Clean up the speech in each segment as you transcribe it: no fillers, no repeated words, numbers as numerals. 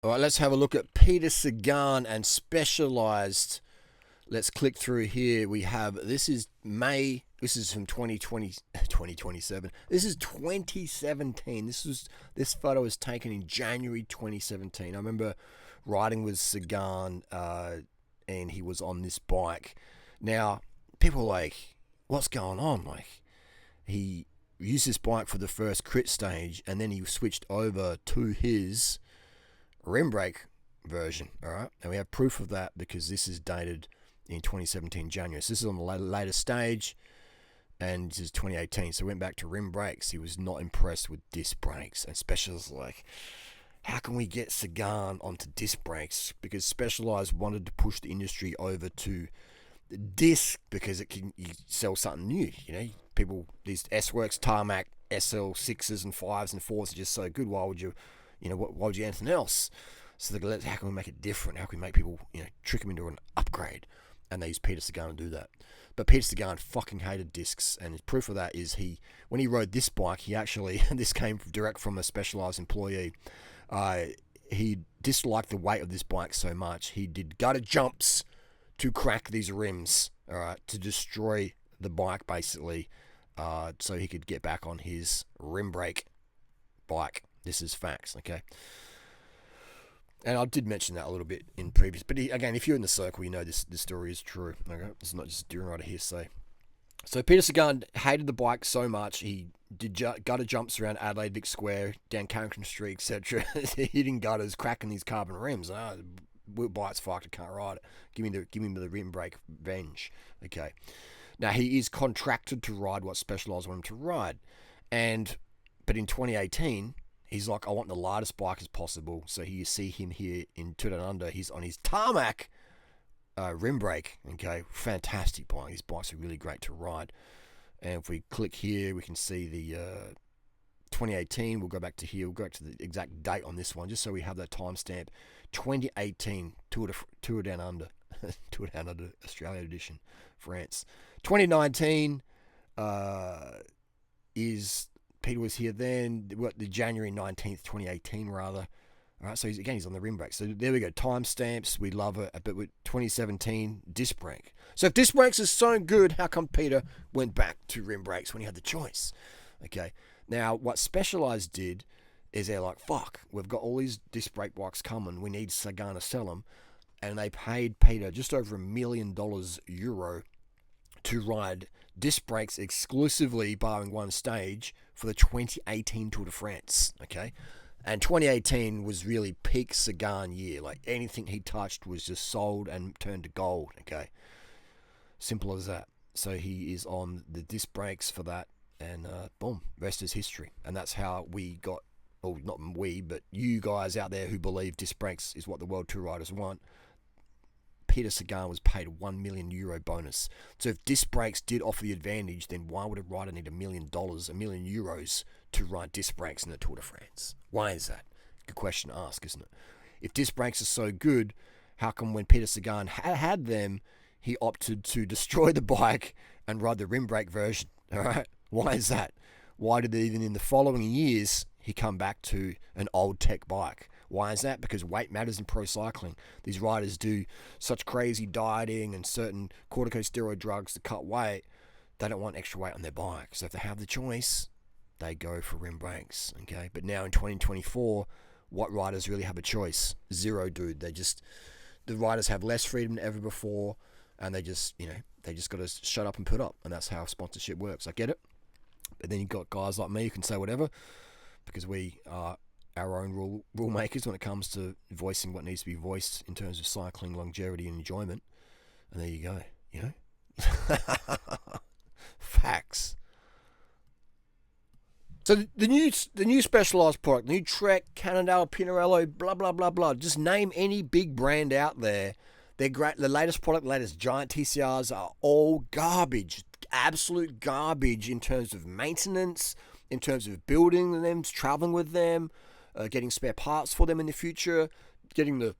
All right, let's have a look at Peter Sagan and Specialized. Let's click through here. We have, this is May, this is from 2020, 2027. This is 2017. This photo was taken in January 2017. I remember riding with Sagan, and he was on this bike. Now, people are like, what's going on? Like, he used this bike for the first crit stage, and then he switched over to his rim brake version. All right, and we have proof of that because this is dated in 2017 January. So this is on the later stage, and this is 2018. So we went back to rim brakes. He was not impressed with disc brakes, and Specialized like, how can we get Sagan onto disc brakes? Because Specialized wanted to push the industry over to the disc because it can, you sell something new. You know, people, these S Works tarmac SL6s and 5s and 4s are just so good. Why would you, why would you anything else? So they go, how can we make it different? How can we make people, trick them into an upgrade? And they use Peter Sagan to do that. But Peter Sagan fucking hated discs, and proof of that is when he rode this bike, he actually, this came direct from a Specialized employee, he disliked the weight of this bike so much, he did gutter jumps to crack these rims, all right, to destroy the bike basically, so he could get back on his rim brake bike. This is facts, okay? And I did mention that a little bit in previous, but again, if you're in the circle, you know this story is true. Okay, it's not just durianrider hearsay. So Peter Sagan hated the bike so much, he did gutter jumps around Adelaide Vic Square, down Carrington Street, etc., hitting gutters, cracking these carbon rims. The bike's fucked, I can't ride it. Give me the rim brake venge. Okay. Now he is contracted to ride what Specialized want him to ride, but in 2018. He's like, I want the lightest bike as possible. So you see him here in Two Down Under. He's on his tarmac rim brake. Okay, fantastic bike. These bikes are really great to ride. And if we click here, we can see the 2018. We'll go back to here. We'll go back to the exact date on this one, just so we have that timestamp. 2018 Tour Down Under, Tour Down Under Australia edition, France. 2019 is. Peter was here then, the January 19th, 2018 rather. All right, so he's on the rim brake. So there we go, timestamps, we love it. But with 2017, disc brake. So if disc brakes is so good, how come Peter went back to rim brakes when he had the choice? Okay, now what Specialized did is they're like, fuck, we've got all these disc brake bikes coming, we need Sagan to sell them. And they paid Peter just over $1 million euro to ride disc brakes exclusively, barring one stage, for the 2018 Tour de France. Okay, and 2018 was really peak Sagan year. Like anything he touched was just sold and turned to gold. Okay, simple as that. So he is on the disc brakes for that, and boom, rest is history. And that's how we got, or not we, but you guys out there who believe disc brakes is what the World Tour riders want. Peter Sagan was paid a €1 million bonus. So if disc brakes did offer the advantage, then why would a rider need $1 million, €1 million to ride disc brakes in the Tour de France? Why is that? Good question to ask, isn't it? If disc brakes are so good, how come when Peter Sagan had them, he opted to destroy the bike and ride the rim brake version? All right, why is that? Why did even in the following years he come back to an old tech bike? Why is that? Because weight matters in pro cycling. These riders do such crazy dieting and certain corticosteroid drugs to cut weight. They don't want extra weight on their bike. So if they have the choice, they go for rim brakes. Okay, but now in 2024, what riders really have a choice? Zero, dude. The riders have less freedom than ever before, and they just got to shut up and put up, and that's how sponsorship works. I get it. But then you've got guys like me who can say whatever, because we are our own rule makers when it comes to voicing what needs to be voiced in terms of cycling longevity and enjoyment. And there you go, facts. So the new Specialized product, new Trek, Cannondale, Pinarello, blah blah blah blah. Just name any big brand out there. They're great. The latest product, the latest giant TCRs are all garbage, absolute garbage in terms of maintenance, in terms of building them, traveling with them, getting spare parts for them in the future, getting the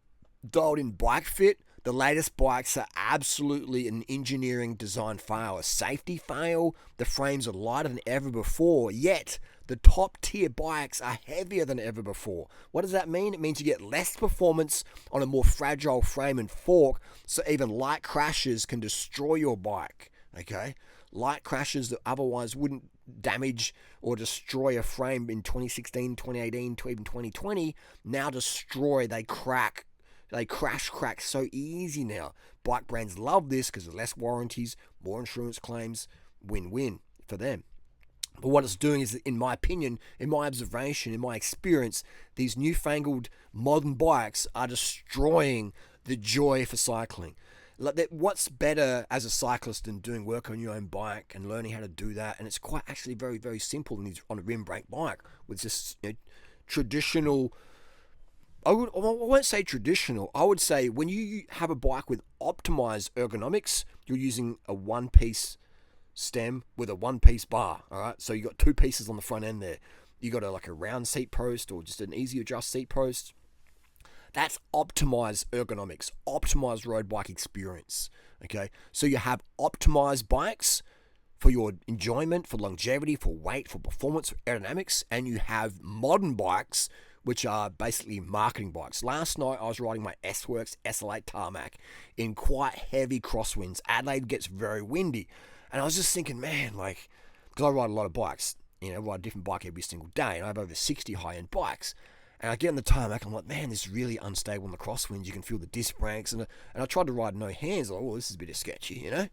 dialed-in bike fit. The latest bikes are absolutely an engineering design fail, a safety fail. The frames are lighter than ever before, yet the top tier bikes are heavier than ever before. What does that mean? It means you get less performance on a more fragile frame and fork, so even light crashes can destroy your bike. Okay? Light crashes that otherwise wouldn't damage or destroy a frame in 2016, 2018, to even 2020, now destroy, they crack. They crash so easy now. Bike brands love this because there's less warranties, more insurance claims, win-win for them. But what it's doing is, in my opinion, in my observation, in my experience, these newfangled modern bikes are destroying the joy for cycling. What's better as a cyclist than doing work on your own bike and learning how to do that? And it's quite actually very, very simple on a rim brake bike with just traditional. I won't say traditional. I would say when you have a bike with optimized ergonomics, you're using a one-piece stem with a one-piece bar. All right, so you got two pieces on the front end there. You got a round seat post or just an easy adjust seat post. That's optimized ergonomics, optimized road bike experience. Okay, so you have optimized bikes for your enjoyment, for longevity, for weight, for performance, for aerodynamics, and you have modern bikes, which are basically marketing bikes. Last night, I was riding my S-Works SL8 Tarmac in quite heavy crosswinds. Adelaide gets very windy. And I was just thinking, man, because I ride a lot of bikes, I ride a different bike every single day, and I have over 60 high-end bikes. And I get on the tarmac, I'm like, man, this is really unstable in the crosswinds. You can feel the disc brakes. And I tried to ride no hands. Like, oh, this is a bit of sketchy, And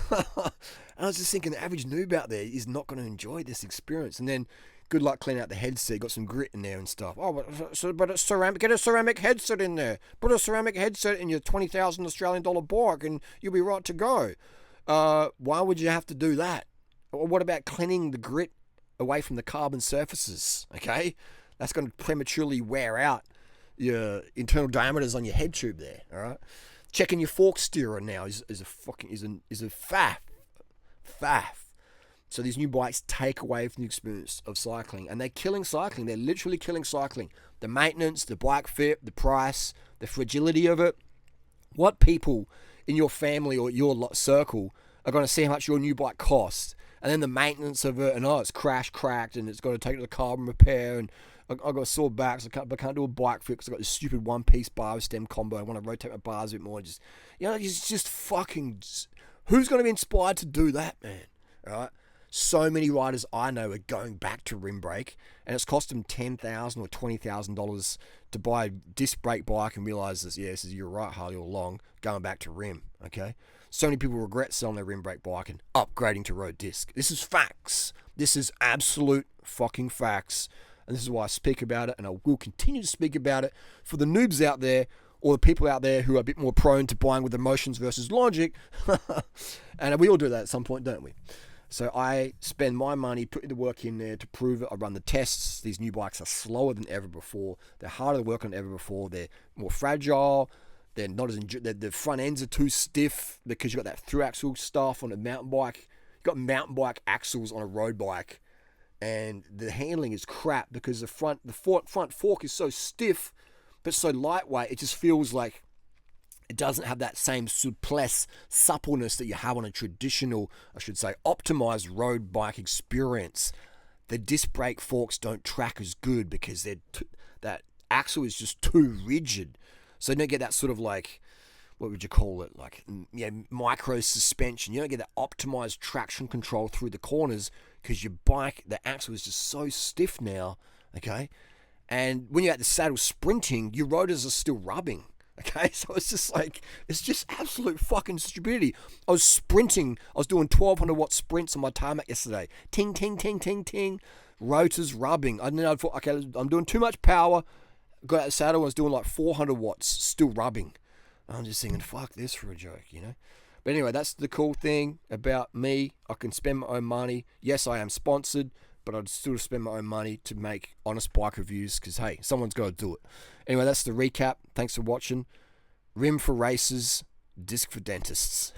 I was just thinking, the average noob out there is not going to enjoy this experience. And then, good luck cleaning out the headset. Got some grit in there and stuff. Oh, but it's ceramic. Get a ceramic headset in there. Put a ceramic headset in your 20,000 Australian dollar bike, and you'll be right to go. Why would you have to do that? Or what about cleaning the grit away from the carbon surfaces? Okay, that's going to prematurely wear out your internal diameters on your head tube there. All right, checking your fork steerer now is a faff. So these new bikes take away from the experience of cycling, and they're killing cycling. They're literally killing cycling. The maintenance, the bike fit, the price, the fragility of it. What people in your family or your circle are going to see how much your new bike costs, and then the maintenance of it, and it's cracked, and it's got to take it to the carbon repair, and I've got sore backs, I can't do a bike fit because I've got this stupid one-piece bar stem combo. I want to rotate my bars a bit more. It's just fucking. Who's going to be inspired to do that, man? All right. So many riders I know are going back to rim brake, and it's cost them $10,000 or $20,000 to buy a disc brake bike and realize this. Yes, you're right, Harley, all along. Going back to rim. Okay. So many people regret selling their rim brake bike and upgrading to road disc. This is facts. This is absolute fucking facts. And this is why I speak about it, and I will continue to speak about it for the noobs out there, or the people out there who are a bit more prone to buying with emotions versus logic. And we all do that at some point, don't we? So I spend my money, putting the work in there to prove it. I run the tests. These new bikes are slower than ever before. They're harder to work on than ever before. They're more fragile. They're not as the front ends are too stiff because you've got that through axle stuff on a mountain bike. You've got mountain bike axles on a road bike, and the handling is crap because the front fork is so stiff but so lightweight. It just feels like it doesn't have that same souplesse, suppleness that you have on a traditional, I should say, optimized road bike experience. The disc brake forks don't track as good because that axle is just too rigid. So you don't get that sort of what would you call it? Micro suspension. You don't get that optimized traction control through the corners because your bike, the axle is just so stiff now, okay? And when you're at the saddle sprinting, your rotors are still rubbing. Okay, so it's just absolute fucking stupidity. I was sprinting. I was doing 1,200 watt sprints on my tarmac yesterday. Ting, ting, ting, ting, ting. Rotors rubbing. I thought, okay, I'm doing too much power. Got out the saddle. I was doing 400 watts, still rubbing. I'm just thinking, fuck this for a joke, But anyway, that's the cool thing about me. I can spend my own money. Yes, I am sponsored, but I'd still spend my own money to make honest bike reviews because, hey, someone's got to do it. Anyway, that's the recap. Thanks for watching. Rim for racers, disc for dentists.